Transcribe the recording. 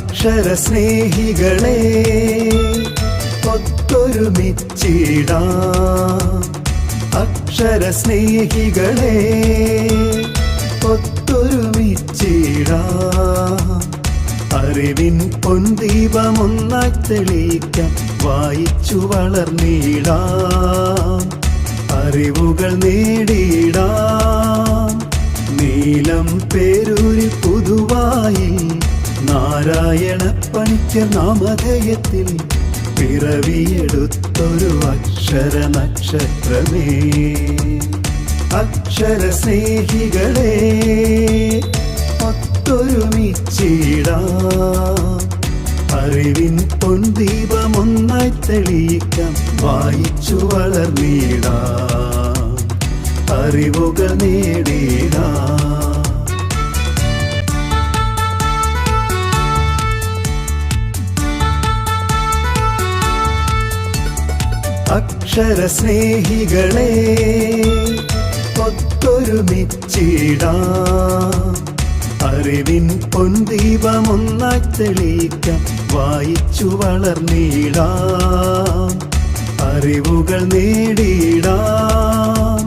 അക്ഷരസ്നേഹികളെ ഒത്തൊരുമിച്ചിടാം. അക്ഷരസ്നേഹികളെ ഒത്തൊരുമിച്ചിടാം. അറിവിൻ പൊൻദീപമൊന്നായി തെളിയിക്കാം, വായിച്ചു വളർന്നിടാം. അറിവുകൾ നേടിയിടാം. നീലം പേരൂരിൽ പുതുവായി നാരായണ പണിക്കർ നാമധേയത്തിൽ പിറവിയെടുത്തൊരു അക്ഷര നക്ഷത്രമേ. അക്ഷരസ്നേഹികളെ ഒത്തൊരുമിച്ചിടാം. അറിവിൻ പൊൻദീപമൊന്നായി തെളിയിക്കാം, വായിച്ചു വളർന്നിടാം. അറിവുകൾ നേടിടാം. അക്ഷരസ്നേഹികളെ ഒത്തൊരുമിച്ചിടാം. അറിവിൻ പൊൻദീപമൊന്നായി തെളിയിക്കാം, വായിച്ചു വളർന്നിടാം. അറിവുകൾ നേടിടാം.